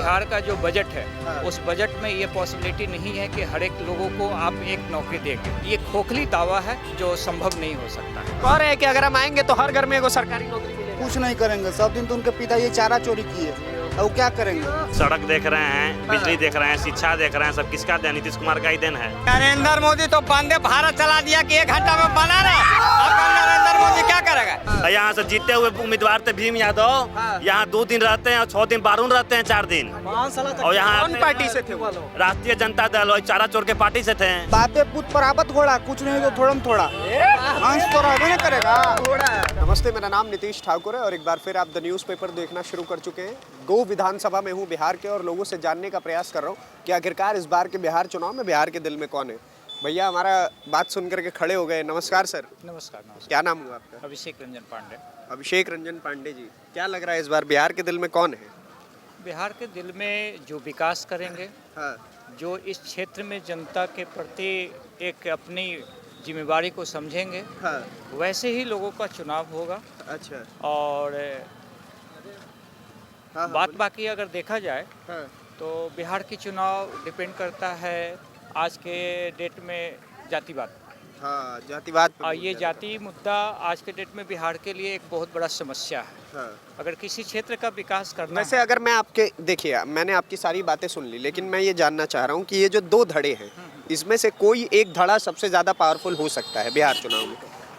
बिहार का जो बजट है उस बजट में ये पॉसिबिलिटी नहीं है कि हर एक लोगों को आप एक नौकरी देंगे। ये खोखली दावा है जो संभव नहीं हो सकता है। कह रहे हैं कि अगर हम आएंगे तो हर घर में एगो सरकारी नौकरी मिलेगी। कुछ नहीं करेंगे, सब दिन तो उनके पिता ये चारा चोरी किए, अब वो क्या करेंगे? सड़क देख रहे हैं, बिजली देख रहे हैं, शिक्षा देख रहे हैं, सब किसका देन? नीतीश कुमार का ही देन है। नरेंद्र मोदी तो वंदे भारत चला दिया कि 1 घंटा में बना रहा। अब नरेंद्र मोदी क्या करेगा? यहाँ से जीते हुए उम्मीदवार थे भीम यादव, यहाँ 2 दिन रहते हैं और 6 दिन बारून रहते हैं, 4 दिन। और यहाँ कौन पार्टी से थे वो? राष्ट्रीय जनता दल और चारा चोर के पार्टी से थे। बापे पुत पराबत घोड़ा, कुछ नहीं तो थोड़ा थोड़ा अंश तो रहबे नहीं करेगा। नमस्ते, मेरा नाम नीतीश ठाकुर है और एक बार फिर आप द न्यूज़पेपर देखना शुरू कर चुके हैं। गो विधानसभा में हूँ बिहार के और लोगों से जानने का प्रयास कर रहा हूँ कि आखिरकार इस बार के बिहार चुनाव में बिहार के दिल में कौन है। भैया हमारा बात सुन करके खड़े हो गए। नमस्कार सर। नमस्कार। नमस्कार। क्या नाम हुआ आपका? अभिषेक रंजन पांडे। अभिषेक रंजन पांडे जी, क्या लग रहा है इस बार बिहार के दिल में कौन है? बिहार के दिल में जो विकास करेंगे, हाँ, जो इस क्षेत्र में जनता के प्रति एक अपनी जिम्मेवारी को समझेंगे, हाँ, वैसे ही लोगों का चुनाव होगा। अच्छा, और हाँ, बात बाकी अगर देखा जाए हाँ, तो बिहार की चुनाव डिपेंड करता है आज के डेट में जातिवाद। हाँ, जातिवाद पे और बोल ये रहे हैं। जाति मुद्दा आज के डेट में बिहार के लिए एक बहुत बड़ा समस्या है। हाँ। अगर किसी क्षेत्र का विकास करना वैसे अगर मैं आपके देखिए, मैंने आपकी सारी बातें सुन ली, लेकिन मैं ये जानना चाह रहा हूँ कि ये जो 2 धड़े हैं, इसमें से कोई एक धड़ा सबसे ज़्यादा पावरफुल हो सकता है बिहार चुनाव में।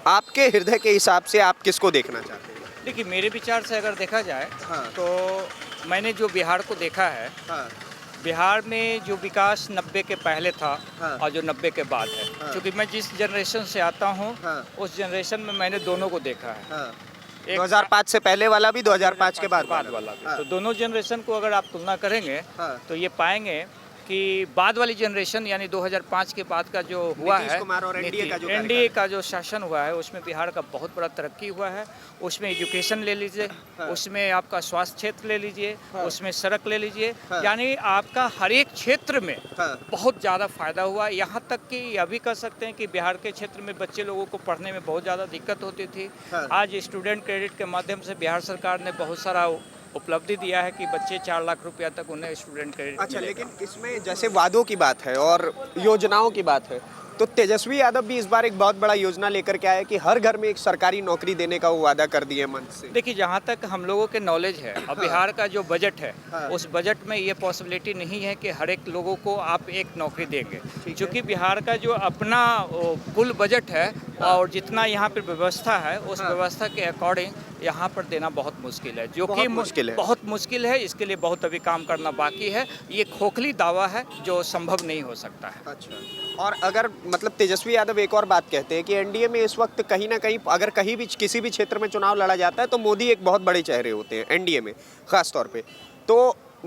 आपके हृदय के हिसाब से आप किसको देखना चाहते हैं? देखिए, मेरे विचार से अगर देखा जाए हाँ। तो मैंने जो बिहार को देखा है, हाँ, बिहार में जो विकास 90 के पहले था हाँ। और जो 90 के बाद है, हाँ। क्योंकि मैं जिस जनरेशन से आता हूँ हाँ। उस जनरेशन में मैंने दोनों को देखा है। हाँ। एक 2005 से पहले वाला भी, 2005 के बाद वाला भी। हाँ। तो दोनों जनरेशन को अगर आप तुलना करेंगे हाँ। तो ये पाएंगे कि बाद वाली जनरेशन यानी 2005 के बाद का जो हुआ नीतीश है, कुमार और एनडीए का जो एनडीए का जो शासन हुआ है, उसमें बिहार का बहुत बड़ा तरक्की हुआ है। उसमें एजुकेशन ले लीजिए, उसमें आपका स्वास्थ्य क्षेत्र ले लीजिए, उसमें सड़क ले लीजिए, यानी आपका हर एक क्षेत्र में हाँ। बहुत ज़्यादा फायदा हुआ। यहाँ तक कि यह भी कह सकते हैं कि बिहार के क्षेत्र में बच्चे लोगों को पढ़ने में बहुत ज़्यादा दिक्कत होती थी। हाँ। आज स्टूडेंट क्रेडिट के माध्यम से बिहार सरकार ने बहुत सारा उपलब्धि दिया है कि बच्चे 4 लाख रुपया तक उन्हें स्टूडेंट क्रेडिट अच्छा, मिलेगा। लेकिन इसमें जैसे वादों की बात है और योजनाओं की बात है, तो तेजस्वी यादव भी इस बार एक बहुत बड़ा योजना लेकर के आए कि हर घर में एक सरकारी नौकरी देने का वो वादा कर दिए मंच से। देखिए, जहाँ तक हम लोगों के नॉलेज है और बिहार का जो बजट है हाँ। उस बजट में ये पॉसिबिलिटी नहीं है कि हर एक लोगों को आप एक नौकरी देंगे, क्योंकि बिहार का जो अपना कुल बजट है और जितना यहाँ पर व्यवस्था है उस व्यवस्था के अकॉर्डिंग यहाँ पर देना बहुत मुश्किल है, जो कि मुश्किल है। बहुत मुश्किल है। इसके लिए बहुत अभी काम करना बाकी है। ये खोखली दावा है जो संभव नहीं हो सकता है। अच्छा, और अगर मतलब तेजस्वी यादव एक और बात कहते हैं कि एनडीए में इस वक्त कहीं ना कहीं अगर कहीं भी किसी भी क्षेत्र में चुनाव लड़ा जाता है तो मोदी एक बहुत बड़े चेहरे होते हैं एनडीए में खास तौर पे। तो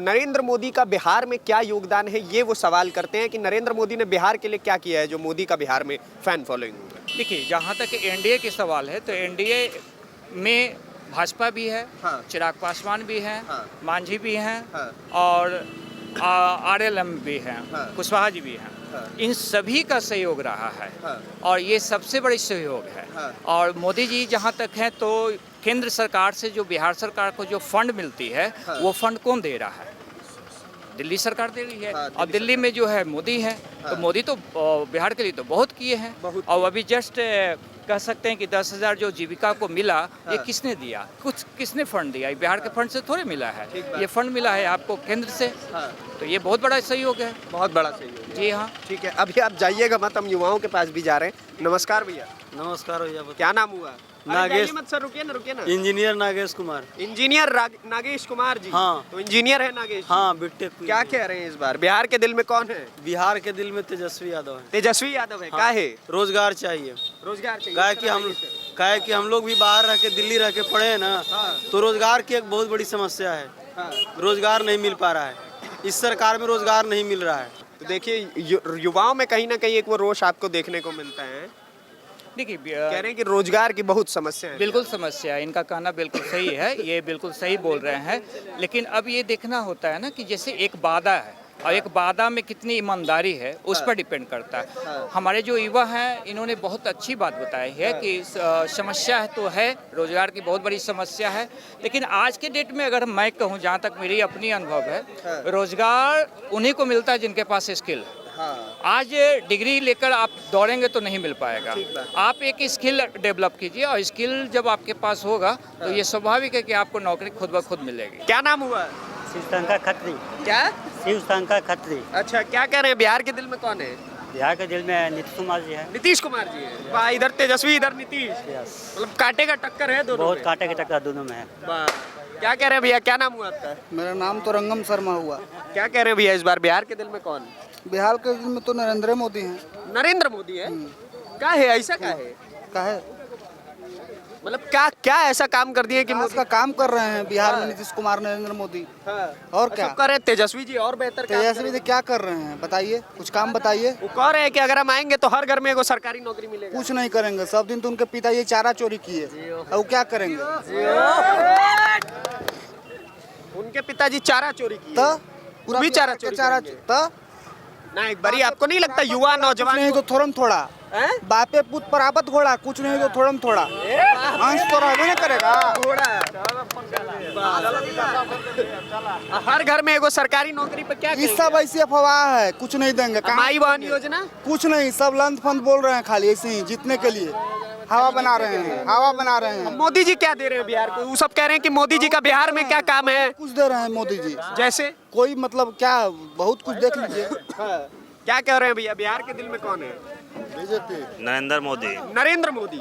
नरेंद्र मोदी का बिहार में क्या योगदान है, ये वो सवाल करते हैं कि नरेंद्र मोदी ने बिहार के लिए क्या किया है जो मोदी का बिहार में फैन फॉलोइंग है। देखिए, जहाँ तक एनडीए के सवाल है तो एनडीए में भाजपा भी है, हाँ। चिराग पासवान भी हैं, हाँ। मांझी भी हैं, हाँ। और आरएलएम भी हैं, हाँ। कुशवाहा जी भी हैं। हाँ। इन सभी का सहयोग रहा है हाँ। और ये सबसे बड़ी सहयोग है। हाँ। और मोदी जी जहाँ तक हैं तो केंद्र सरकार से जो बिहार सरकार को जो फंड मिलती है, हाँ। वो फंड कौन दे रहा है? दिल्ली सरकार दे रही है। हाँ, और दिल्ली में जो है मोदी है। तो मोदी तो बिहार के लिए तो बहुत किए हैं। बहुत और अभी जस्ट कह सकते हैं कि 10,000 जो जीविका को मिला, ये किसने दिया? कुछ किसने फंड दिया? ये बिहार के फंड से थोड़े मिला है, ये फंड मिला है आपको केंद्र से। हाँ। तो ये बहुत बड़ा सहयोग है। बहुत बड़ा सहयोग है। जी हाँ। ठीक है, अभी आप जाइएगा मत, हम युवाओं के पास भी जा रहे हैं। नमस्कार भैया। नमस्कार भैया। क्या नाम हुआ? नागेश। जाइए मत सर, रुकिए ना। इंजीनियर नागेश कुमार। इंजीनियर नागेश कुमार जी। हाँ। तो इंजीनियर है नागेश जी। हाँ, बीटेक। क्या कह रहे हैं इस बार बिहार के दिल में कौन है? बिहार के दिल में तेजस्वी यादव है। तेजस्वी यादव है। हाँ। क्या है? रोजगार चाहिए। रोजगार चाहिए। काहे कि हम लोग भी बाहर रह के दिल्ली रह के पढ़े हैं ना, हाँ। तो रोजगार की एक बहुत बड़ी समस्या है। हाँ। रोजगार नहीं मिल पा रहा है, इस सरकार में रोजगार नहीं मिल रहा है। तो देखिए, युवाओं में कहीं ना कहीं एक वो रोष आपको देखने को मिलता है। देखिए, कह रहे हैं कि रोजगार की बहुत समस्या है। बिल्कुल समस्या है, इनका कहना बिल्कुल सही है, ये बिल्कुल सही बोल रहे हैं। लेकिन अब ये देखना होता है ना कि जैसे एक वादा है, और एक वादा में कितनी ईमानदारी है उस पर डिपेंड करता है। हमारे जो युवा हैं इन्होंने बहुत अच्छी बात बताई है कि समस्या है तो है, रोजगार की बहुत बड़ी समस्या है, लेकिन आज के डेट में अगर मैं कहूँ, जहाँ तक मेरी अपनी अनुभव है, रोजगार उन्हीं को मिलता है जिनके पास स्किल है। आज डिग्री लेकर आप दौड़ेंगे तो नहीं मिल पाएगा। आप एक स्किल डेवलप कीजिए और स्किल जब आपके पास होगा तो ये स्वाभाविक है कि आपको नौकरी खुद ब खुद मिलेगी। क्या नाम हुआ? शिवशंकर खत्री। क्या? शिवशंकर खत्री। अच्छा, क्या कह रहे हैं, बिहार के दिल में कौन है? बिहार के दिल में नीतीश कुमार जी है। नीतीश कुमार जी है। वाह, इधर तेजस्वी इधर नीतीश, मतलब कांटे का टक्कर है दोनों बहुत में। कांटे की टक्कर दोनों में है। वाह, क्या कह रहे हैं भैया, क्या नाम हुआ आपका? मेरा नाम तो रंगम शर्मा हुआ। क्या कह रहे हैं भैया, इस बार बिहार के दिल में कौन? बिहार के दिल में तो नरेंद्र मोदी हैं। नरेंद्र मोदी है। क्या है, ऐसा क्या है? का है मतलब क्या क्या ऐसा काम कर दिए कि विकास का काम कर रहे हैं बिहार में नीतीश कुमार, नरेंद्र मोदी। और क्या सब कर रहे हैं, तेजस्वी जी और बेहतर काम तेजस्वी जी क्या कर रहे हैं, बताइए, कुछ काम बताइए। वो कह रहे हैं कि अगर हम आएंगे तो हर घर में एगो सरकारी नौकरी मिलेगा। कुछ नहीं करेंगे, सब दिन तो उनके पिता ये चारा चोरी किए, अब वो क्या करेंगे? उनके पिताजी चारा चोरी किए, तो पूरा भी चारा बिहार चोरी के चारा करेंगे। तो ना एक बारी आपको नहीं लगता युवा नौजवान नहीं तो थोड़ा थोड़ा हैं? बापे पुत पर आपत घोड़ा, कुछ नहीं तो थोड़ा थोड़ा अंश तो रहबे ना करेगा। हर घर में एगो सरकारी नौकरी पे क्या ये सब ऐसी अफवाह है, कुछ नहीं देंगे। कहाँ? माई बहन योजना कुछ नहीं, सब लंद फंद बोल रहे हैं, खाली ऐसे ही जीतने के लिए हवा बना रहे हैं, हवा बना रहे हैं। मोदी जी क्या दे रहे हैं बिहार को? वो सब कह रहे हैं कि मोदी जी का बिहार में क्या काम है? कुछ दे रहे हैं मोदी जी, जैसे कोई मतलब क्या, बहुत कुछ देख लीजिए। क्या कह रहे हैं भैया, बिहार के दिल में कौन है? बीजेपी। नरेंद्र मोदी। नरेंद्र मोदी।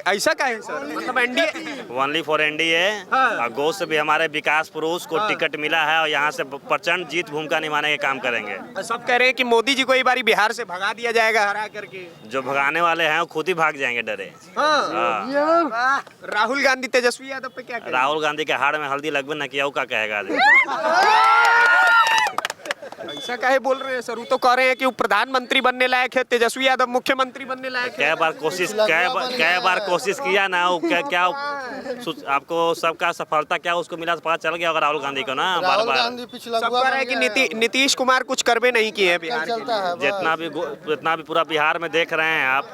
ऐसा क्या है सर, मतलब एनडीए? Only for NDA. और गो से भी हमारे विकास पुरुष को टिकट मिला है और यहाँ से प्रचंड जीत भूमिका निभाने के काम करेंगे। सब कह रहे हैं कि मोदी जी को एक बारी बिहार से भगा दिया जाएगा हरा करके। जो भगाने वाले हैं वो खुद ही भाग जाएंगे डरे। हाँ। राहुल गांधी तेजस्वी यादव पे क्या कह रहे हैं? राहुल गांधी के हाड़ में हल्दी लगभग न किया, वो क्या कहेगा आदमी? ऐसा काहे बोल रहे हैं सर? वो तो कह रहे हैं कि वो प्रधानमंत्री बनने लायक है, तेजस्वी यादव मुख्यमंत्री बनने लायक है। कई बार कोशिश किया ना, वो क्या आपको सबका सफलता क्या उसको मिला पता चल गया होगा राहुल गांधी को ना। बार बार सब कह रहे हैं कि नीतीश कुमार कुछ करवे नहीं किए हैं बिहार के लिए। जितना भी पूरा बिहार में देख रहे हैं आप,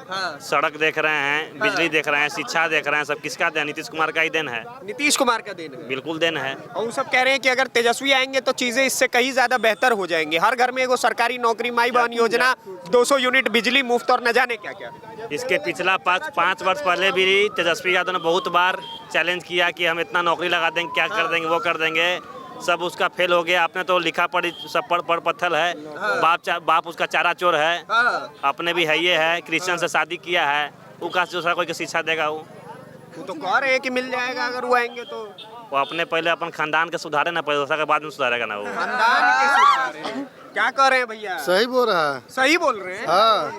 सड़क देख रहे हैं, बिजली देख रहे हैं, शिक्षा देख रहे हैं, सब किसका देन? नीतीश कुमार का ही देन है। नीतीश कुमार का देन है, बिल्कुल देन है। और वो सब कह रहे हैं कि अगर तेजस्वी आएंगे तो चीजें इससे कहीं ज्यादा बेहतर हो जाएंगी। हर घर में एगो सरकारी नौकरी, माई बहन योजना, 200 यूनिट बिजली मुफ्त और न जाने क्या क्या। इसके पिछला 5 वर्ष पहले भी तेजस्वी यादव ने बहुत बार चैलेंज किया कि हम इतना नौकरी लगा देंगे, क्या कर देंगे, वो कर देंगे, सब उसका फेल हो गया। आपने तो लिखा पढ़ी सब पढ़ पत्थर है। बाप उसका चारा चोर है, अपने भी है, ये है, क्रिश्चियन से शादी किया है, वो कहा दूसरा कोई शिक्षा देगा? वो तो कह रहे हैं कि मिल जाएगा अगर वो आएंगे तो। वो अपने पहले अपन खानदान के सुधारे ना, पैसा के बाद में सुधारेगा ना वो। खानदान के सुधारे। क्या कह रहे हैं भैया? सही बोल रहा है। सही बोल रहे हैं। हाँ।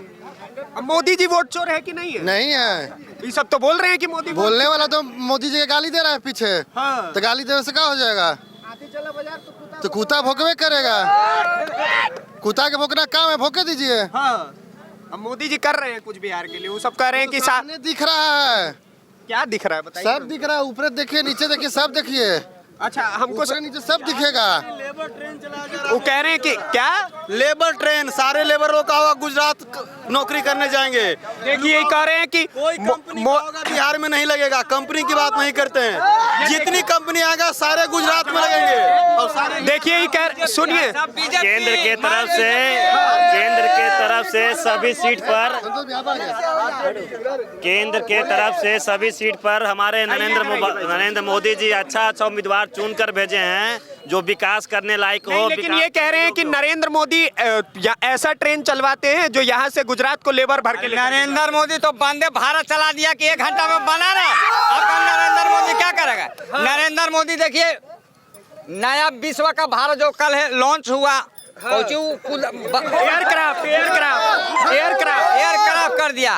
अब मोदी जी वोट चोर है कि नहीं है? नहीं है। ये सब तो बोल रहे हैं कि मोदी बोलने वाला तो मोदी जी के गाली दे रहा है पीछे। हाँ। तो गाली देने से क्या हो जाएगा? तो कुत्ता भोंकवे करेगा। कुत्ता के भोंकना काम है, भोंके दीजिए। हाँ। अब मोदी जी कर रहे हैं कुछ बिहार के लिए, वो सब कह रहे हैं कि सामने दिख रहा है। क्या दिख रहा है बताइए? सब दिख रहा है, ऊपर देखिए, नीचे देखिए, सब देखिए। अच्छा, हमको ऊपर नीचे सब दिखेगा। वो कह रहे हैं कि क्या लेबर ट्रेन, सारे लेबरों का होगा, गुजरात नौकरी करने जाएंगे। देखिए, ये कह रहे हैं कि कोई कंपनी का होगा बिहार में नहीं लगेगा। कंपनी की बात नहीं करते हैं, जितनी कंपनी आएगा सारे गुजरात में लगेंगे। और सारे देखिए, ये कह, सुनिए, केंद्र के तरफ से सभी सीट पर, केंद्र के तरफ से सभी सीट पर हमारे नरेंद्र मोदी जी अच्छा उम्मीदवार चुन कर भेजे हैं जो विकास करने लायक हो। लेकिन ये कह रहे हैं कि नरेंद्र मोदी ऐसा ट्रेन चलवाते हैं जो यहाँ से गुजरात को लेबर भर के ले। नरेंद्र मोदी तो वंदे भारत चला दिया कि 1 घंटा में बना रहा। अब नरेंद्र मोदी क्या करेगा? नरेंद्र मोदी देखिए, नया विश्व का भारत जो कल है लॉन्च हुआ, एयरक्राफ्ट कर दिया।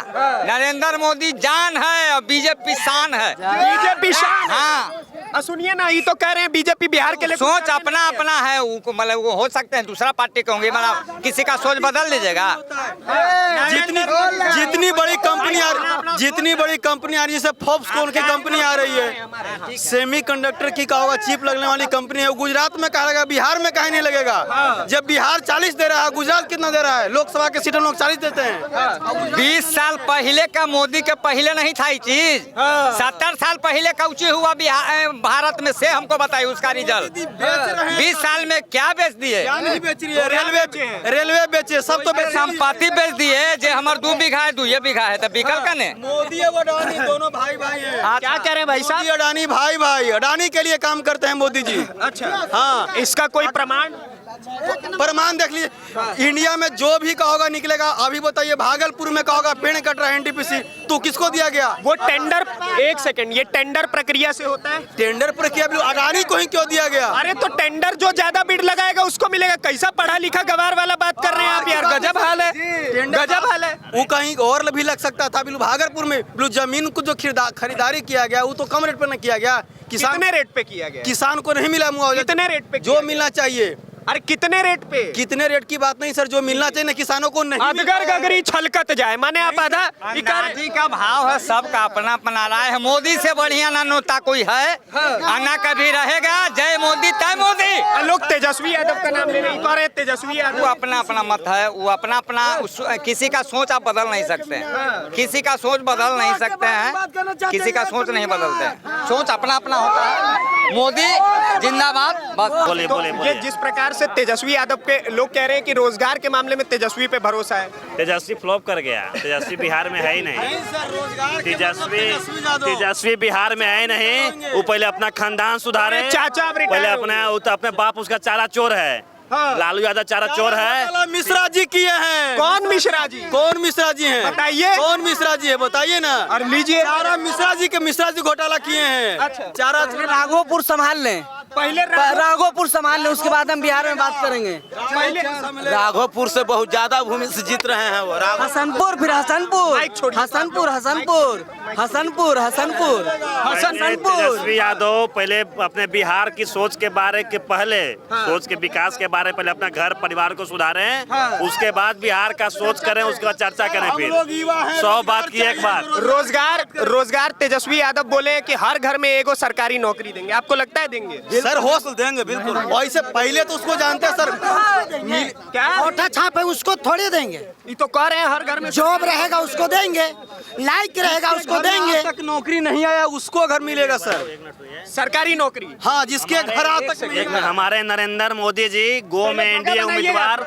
नरेंद्र मोदी जान है और बीजेपी शान है। बीजेपी शान, हाँ, सुनिए ना, ये तो कह रहे हैं बीजेपी बिहार के लिए सोच अपना अपना है, उनको मतलब वो हो सकते हैं दूसरा पार्टी के होंगे, मतलब किसी का सोच बदल लीजिएगा। जितनी बड़ी कंपनी आ रही है, जैसे फॉक्सकॉन की कंपनी आ रही है, सेमीकंडक्टर की का होगा चिप लगने वाली कंपनी है, गुजरात में कहा लगेगा, बिहार में कहीं नहीं लगेगा। जब बिहार 40 दे रहा है, गुजरात कितना दे रहा है? लोकसभा के सीट हम लोग 40 देते हैं। 20 साल पहले का मोदी के पहले नहीं था ये चीज। 70 साल पहले कौची हुआ भारत में से हमको बताइए उसका रिजल्ट। 20 साल में क्या बेच दिए? नहीं बेच रही है, रेलवे बेचे, सब तो बेच। संपत्ति बेच दिए। जो हमारे 2 बीघा है 2 बीघा है तो बिकल कने। मोदी और अडानी दोनों भाई हैं। क्या कह रहे हैं भाई साहब? मोदी अडानी भाई, अडानी के लिए काम करते हैं मोदी जी। अच्छा, हाँ, इसका कोई प्रमाण देख लीजिए, इंडिया में जो भी कहोगा निकलेगा। अभी बताइए, भागलपुर में कहोगा पेड़ कट रहा है एनटीपीसी, तो किसको दिया गया? वो टेंडर, एक सेकंड, ये टेंडर प्रक्रिया से होता है? टेंडर प्रक्रिया भी अडानी को ही क्यों दिया गया? अरे तो टेंडर जो ज्यादा बिड लगाएगा उसको मिलेगा। कैसा पढ़ा लिखा गवार वाला बात कर रहे हैं आप यार, गजब हाल है, गजब हाल है। वो कहीं और भी लग सकता था। बिल्कुल भागलपुर में बिल्कुल जमीन को जो खरीदारी किया गया, वो तो कम रेट पर न किया गया। कितने रेट पे किया गया? किसान को नहीं मिला मुआवजा। कितने रेट पे? जो मिलना चाहिए। अरे कितने रेट पे? कितने रेट की बात नहीं सर, जो मिलना चाहिए ना किसानों को नहीं। अधगर गगरी छलकत जाए, माने आप आधा अनाजी का भाव है, सबका अपना अपना राय है। मोदी से बढ़िया ना नोता कोई है, आना कभी रहेगा। जय मोदी तय मोदी। लोग तेजस्वी यादव का नाम ले नहीं पा रहे। तेजस्वी वो यादव अपना अपना मत है, वो अपना अपना किसी का सोच आप बदल नहीं सकते हैं। किसी का सोच बदल नहीं सकते हैं, किसी का सोच नहीं बदलते हैं। सोच अपना अपना होता है। मोदी जिंदाबाद। बस बोले तो बोले ये बोले जिस प्रकार से तेजस्वी यादव के लोग कह रहे हैं कि रोजगार के मामले में तेजस्वी पे भरोसा है। तेजस्वी फ्लॉप कर गया। तेजस्वी बिहार में है ही नहीं। तेजस्वी बिहार में है ही नहीं। वो पहले अपना खानदान सुधारे। चाचा अब रिटायर पहले हो अपना अपने बाप उसका चारा चोर है। लालू यादव चारा चोर है। मिश्रा जी किए हैं। कौन मिश्रा जी? कौन मिश्रा जी हैं? बताइए। कौन मिश्रा जी है, बताइए ना। और लीजिए, चारा मिश्रा जी घोटाला किए हैं। अच्छा। चारा राघोपुर संभाल लें, पहले राघोपुर संभाल लें, उसके बाद हम बिहार में बात करेंगे। राघोपुर से बहुत ज्यादा भूमि से जीत रहे हैं वो। हसनपुर, फिर हसनपुर, हसनपुर। तेजस्वी यादव पहले अपने बिहार की सोच के बारे के पहले सोच के विकास के बारे पहले अपना घर परिवार को सुधारें। उसके बाद बिहार का सोच करें, उसके बाद चर्चा करें। फिर 100 बात की एक बात। रोजगार तेजस्वी यादव बोले कि हर घर में एगो सरकारी नौकरी देंगे। आपको लगता है देंगे? सर होश देंगे बिल्कुल। वैसे पहले तो उसको जानते हैं सर। क्या कोठा छाप है उसको थोड़े देंगे। ये तो कह रहे हैं हर घर में जॉब रहेगा उसको देंगे, लाइक रहेगा उसको देंगे। तक नौकरी नहीं आया उसको घर मिलेगा सर, सरकारी नौकरी। हाँ, जिसके घर आज तक एक मिनट, हमारे नरेंद्र मोदी जी गो में एनडीए उम्मीदवार,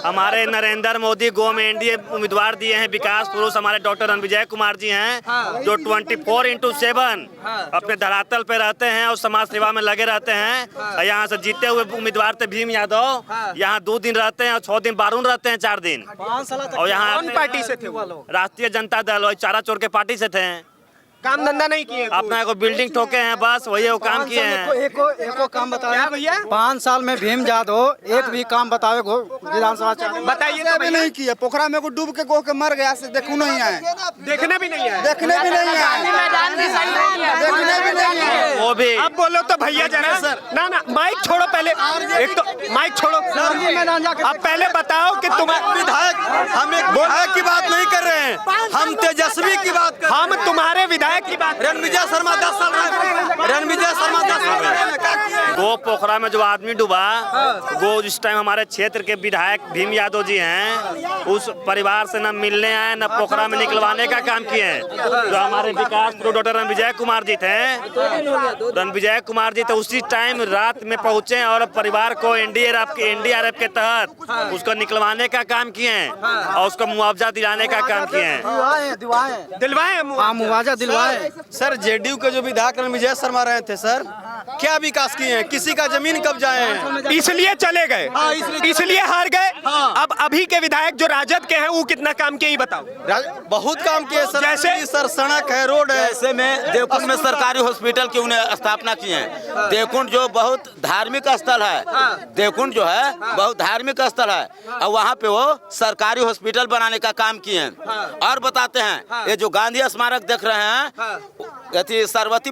हमारे नरेंद्र मोदी गो में एनडीए उम्मीदवार दिए हैं विकास पुरुष। हमारे डॉक्टर रणविजय कुमार जी हैं जो 24/7 अपने धरातल पे रहते हैं और समाज सेवा में लगे रहते हैं। यहाँ से जीते हुए उम्मीदवार थे भीम यादव। यहाँ 2 दिन रहते हैं और 6 दिन बारून रहते हैं, 4 दिन। और यहाँ कौन पार्टी से थे वो लोग? राष्ट्रीय जनता दल और चारा चोर के पार्टी से थे। काम धंधा नहीं किए? अपना को बिल्डिंग ठोके हैं, बस वही वो काम किए हैं। एको काम बताओ। क्या भैया? 5 साल में भीम यादव एक भी काम बतावे विधानसभा बताइए तो भैया। नहीं किया। पोखरा में को डूब के गो के मर गया से देखू नहीं आए, देखने भी नहीं आए। देखने भी नहीं आए, देखने भी नहीं आए। वो भी अब बोलो तो भैया जरा सर। ना माइक छोड़ो पहले, एक तो माइक छोड़ो। अब पहले बताओ कि तुम्हारे विधायक, हम एक विधायक की बात नहीं कर रहे हैं, हम तेजस्वी की बात कर रहे हैं। हम तुम्हारे विधायक की बात। रणविजय शर्मा 10 साल गो पोखरा में जो आदमी डूबा, वो जिस टाइम हमारे क्षेत्र के विधायक भीम यादव जी हैं, उस परिवार से न मिलने आए न पोखरा में निकलवाने का काम किए हैं। जो हमारे विकास डॉक्टर रणविजय कुमार जी थे, उसी टाइम रात में पहुंचे और परिवार को एनडीआरएफ के तहत उसको निकलवाने का काम किए हैं और उसको मुआवजा दिलाने का काम किए हैं। दिलवाए मुआवजा दिलवाए। सर जेडीयू के जो विधायक रणविजय शर्मा रहे थे सर, क्या विकास किए हैं? किसी का जमीन कब्जाए हैं। इसलिए चले गए, इसलिए हार गए। अब अभी के विधायक जो राजद के हैं वो कितना काम किए, बताओ। बहुत काम किए सर, जैसे सर सड़क है, रोड है। ऐसे में देवकुंड में सरकारी हॉस्पिटल की उन्हें स्थापना की है। देवकुंड जो बहुत धार्मिक स्थल है, देवकुंड जो है बहुत धार्मिक स्थल है, और वहाँ पे वो सरकारी हॉस्पिटल बनाने का काम किए हैं। और बताते हैं ये जो गांधी स्मारक देख रहे हैं, सरवती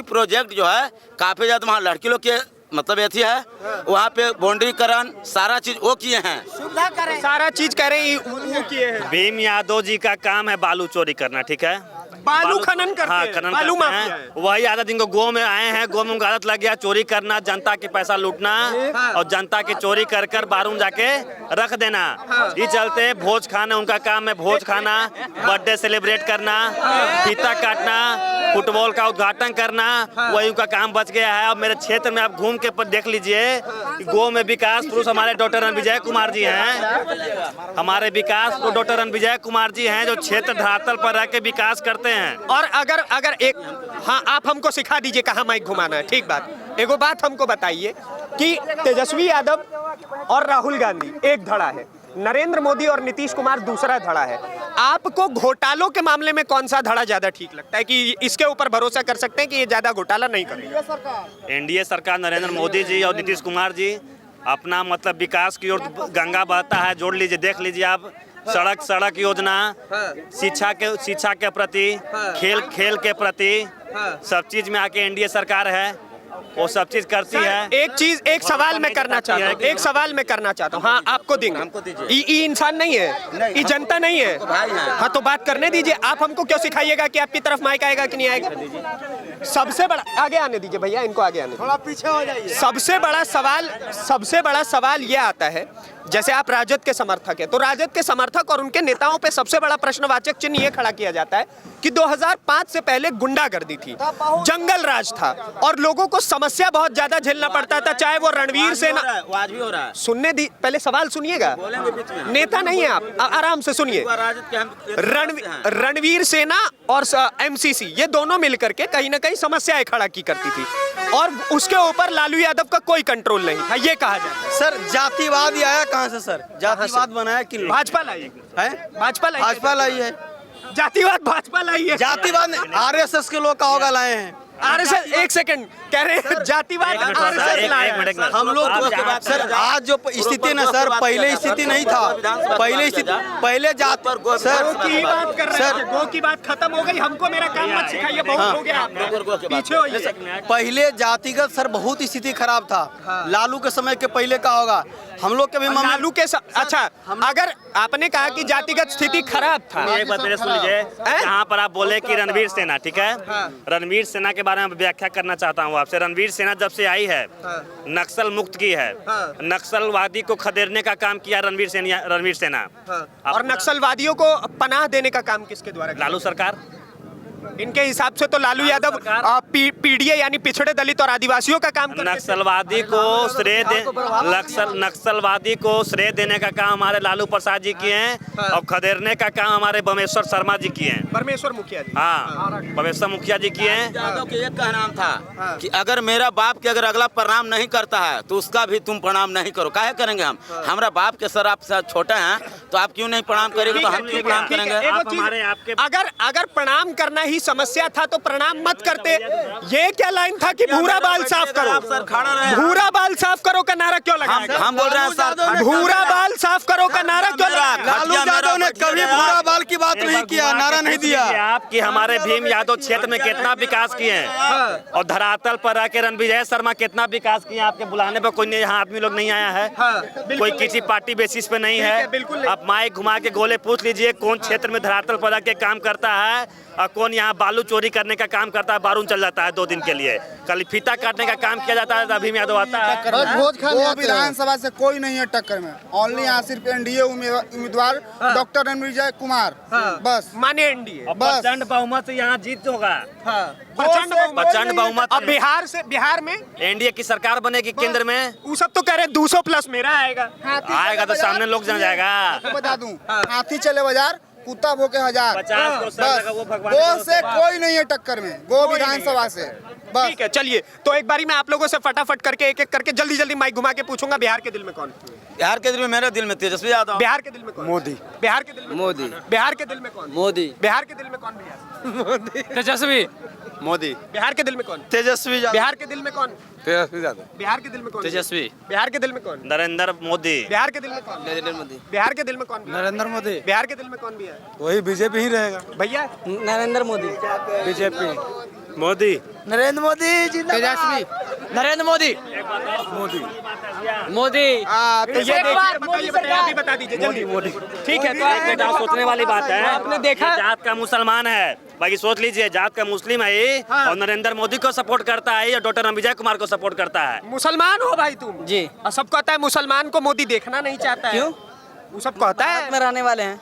प्रोजेक्ट जो है काफी ज्यादा वहाँ लड़की लोग के मतलब ये है, वहाँ पे बाउंड्रीकरण सारा चीज वो किए हैं, सारा चीज कह रहे हैं वो किए हैं। भीम यादव जी का काम है बालू चोरी करना, ठीक है, बालू खनन करते हाँ, हैं, खनन बालू करते माफिया हैं। है। वही आदत इनको गो में आए हैं, गो में उनको आदत लग गया चोरी करना, जनता के पैसा लूटना और जनता की चोरी कर कर बारू में जाके रख देना। ये चलते भोज खाना उनका काम है, भोज खाना, बर्थडे सेलिब्रेट करना, फीता काटना, फुटबॉल का उद्घाटन करना, वही उनका काम बच गया है। और मेरे क्षेत्र में आप घूम के देख लीजिए, गो में विकास पुरुष हमारे डॉक्टर रणविजय कुमार जी हैं, हमारे विकास डॉक्टर रणविजय कुमार जी हैं, जो क्षेत्र धरातल पर रह के विकास करते हैं। और अगर एक, हाँ, आप हमको सिखा दीजिए कहाँ माइक घुमाना है, ठीक बात। एगो बात हमको बताइए कि तेजस्वी यादव और राहुल गांधी एक धड़ा है, नरेंद्र मोदी और नीतीश कुमार दूसरा धड़ा है। आपको घोटालों के मामले में कौन सा धड़ा ज्यादा ठीक लगता है कि इसके ऊपर भरोसा कर सकते हैं कि ये ज्यादा घोटाला नहीं करेगा? एनडीए सरकार, नरेंद्र मोदी जी और नीतीश कुमार जी अपना मतलब विकास की ओर गंगा बहता है, जोड़ लीजिए, देख लीजिए आप, सड़क योजना, शिक्षा के प्रति, खेल के प्रति, सब चीज में आके एनडीए सरकार है, वो सब चीज करती है। एक सवाल मैं करना चाहता हूँ, हाँ आपको देंगे। ये इंसान नहीं है, ये जनता नहीं है, हाँ तो बात करने दीजिए। आप हमको क्यों सिखाइएगा कि आपकी तरफ माइक आएगा कि नहीं आएगा? सबसे बड़ा, आगे आने दीजिए भैया, इनको आगे आने दीजिए, थोड़ा पीछे हो जाइए। सबसे बड़ा सवाल ये आता है, जैसे आप राजद के समर्थक हैं, तो राजद के समर्थक और उनके नेताओं पे सबसे बड़ा प्रश्नवाचक चिन्ह ये खड़ा किया जाता है कि 2005 से पहले गुंडागर्दी थी, जंगल राज था और लोगों को समस्या बहुत ज्यादा झेलना पड़ता था, चाहे वो रणवीर सेना, आज भी हो रहा है। सुनने दी, पहले सवाल सुनिएगा, नेता नहीं है आप, आराम से सुनिए। रणवीर सेना और एमसीसी ये दोनों मिलकर के कहीं ना कहीं समस्याएं खड़ा की करती थी और उसके ऊपर लालू यादव का कोई कंट्रोल नहीं था, ये कहा जाता है। सर जातिवाद ही आया कहाँ से सर? जातिवाद बनाया कि भाजपा लाई है, भाजपा लाई है, जातिवाद भाजपा लाई है, जातिवाद आरएसएस के लोग का होगा लाए हैं। आरएसएस, एक सेकंड कह रहे हैं जातिवाद आरएसएस लाया है। हम लोग सर आज जो स्थिति ना सर, पहले स्थिति नहीं था, पहले जात पर सर की बात कर रहे हैं, गो की बात खत्म हो गई, हमको मेरा काम मत सिखाइए, बहुत हो गया, पीछे होइए। पहले जातिगत सर बहुत स्थिति खराब था, लालू के समय के पहले का होगा, हम लोग के भी लालू के अच्छा, अगर आपने कहा कि जातिगत स्थिति खराब था, एक बात मेरे सुन लीजिए, यहाँ पर आप बोले कि रणवीर सेना, ठीक है, रणवीर सेना के बारे में व्याख्या करना चाहता हूँ आपसे। रणवीर सेना जब से आई है, नक्सल मुक्त की है, नक्सलवादी को खदेड़ने का काम किया रणवीर सेना। और नक्सलवादियों को पनाह देने का काम किसके द्वारा? लालू सरकार। इनके हिसाब से तो लालू यादव पीडीए यानी पिछड़े दलित और आदिवासियों का काम करते। नक्सलवादी को श्रेय देने का काम हमारे लालू प्रसाद जी किए हैं और खदेड़ने का काम हमारे बमेश्वर शर्मा जी किए हैं, परमेश्वर मुखिया जी, हाँ बमेश्वर मुखिया जी किए हैं। यादव के एक का नाम था कि अगर मेरा बाप के अगर अगला प्रणाम नहीं करता है तो उसका भी तुम प्रणाम नहीं करो। काहे करेंगे हम? हमारा बाप के सर आप छोटे हैं तो आप क्यों नहीं प्रणाम करेंगे, तो हम क्यों प्रणाम करेंगे? अगर प्रणाम करना ही समस्या था तो प्रणाम मत करते। ये क्या लाइन था कि भूरा बाल साफ करो, भूरा बाल साफ करो का नारा क्यों लगा? हम बोल रहे हैं सर, भूरा बाल साफ करो का नारा क्यों लगा? लालू यादव ने कभी भूरा बाल की बात नहीं किया, नारा नहीं दिया। आप कि हमारे भीम यादव क्षेत्र में कितना विकास किए हैं और धरातल पर आके रणविजय शर्मा कितना विकास किए। आपके बुलाने पर कोई यहाँ आदमी लोग नहीं आया है, कोई किसी पार्टी बेसिस पे नहीं है। आप माइक घुमा के गोले पूछ लीजिए कौन क्षेत्र में धरातल पर आके काम करता है और कौन यहाँ बालू चोरी करने का काम करता है। बारून चल जाता है 2 दिन के लिए, कल फीता काटने का काम किया जाता है, अभी यादव आता है। वो विधानसभा से कोई नहीं है टक्कर में, ओनली यहाँ सिर्फ एनडीए उम्मीदवार डॉक्टर रणविजय कुमार, बस माने एनडीए, प्रचंड बहुमत से यहाँ जीत होगा, प्रचंड बहुमत। अब बिहार में एनडीए की सरकार बनेगी केंद्र में, वो सब तो कह रहे 200 प्लस मेरा आएगा तो सामने लोग जान जाएगा। बता दूं, हाथी चले बाजार कुत्ता भोके 1000, 50 को बस वो भगवान गो से कोई नहीं है टक्कर में, गो विधानसभा से बस। ठीक है, चलिए तो एक बारी मैं आप लोगों से फटाफट करके एक एक करके जल्दी जल्दी माइक घुमा के पूछूंगा, बिहार के दिल में कौन? बिहार के दिल में, मेरे दिल में तेजस्वी यादव। बिहार के दिल में कौन? मोदी। बिहार के दिल में मोदी। बिहार के दिल में कौन? मोदी। बिहार के दिल में कौन भैया? मोदी। तेजस्वी। मोदी। बिहार के दिल में कौन? तेजस्वी बिहार के दिल में कौन? तेजस्वी यादव। बिहार के दिल में कौन? तेजस्वी। बिहार के दिल में कौन? नरेंद्र मोदी। बिहार के दिल में कौन? नरेंद्र मोदी। बिहार के दिल में कौन? नरेंद्र मोदी। बिहार के दिल में कौन भी है? वही बीजेपी ही रहेगा। भैया नरेंद्र मोदी। बीजेपी। मोदी। नरेंद्र मोदी। तेजस्वी। नरेंद्र मोदी। मोदी। तो ये बताइए, अभी बता दीजिए जल्दी। मोदी। ठीक है, बेटा सोचने वाली बात है। आपने देखा ये जात का मुसलमान है, बाकी सोच लीजिए जात का मुस्लिम है ये, और नरेंद्र मोदी को सपोर्ट करता है या डॉक्टर विजय कुमार को सपोर्ट करता है। मुसलमान हो भाई तुम? जी। और सब कहता है मुसलमान को मोदी देखना नहीं चाहता है। क्यों? वो सब कहता है। में रहने वाले हैं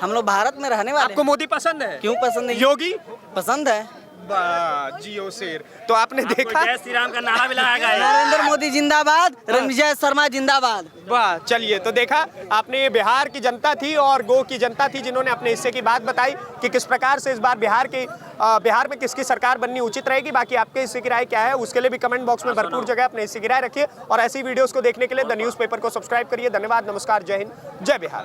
हम लोग, भारत में रहने वाले आपको मोदी पसंद है? क्यों पसंद नहीं? योगी पसंद है। जियो शेर। तो आपने देखा, जय श्री राम का नारा भी लगाया गया है। नरेंद्र मोदी जिंदाबाद, रणविजय शर्मा जिंदाबाद। वाह, चलिए तो देखा आपने, ये बिहार की जनता थी और गो की जनता थी जिन्होंने अपने हिस्से की बात बताई कि किस प्रकार से इस बार बिहार में किसकी सरकार बननी उचित रहेगी। बाकी आपके हिस्से की राय क्या है उसके लिए भी कमेंट बॉक्स में भरपूर जगह अपने हिस्से की राय रखिए, और ऐसी वीडियोस को देखने के लिए द न्यूज़पेपर को सब्सक्राइब करिए। धन्यवाद, नमस्कार, जय हिंद, जय बिहार।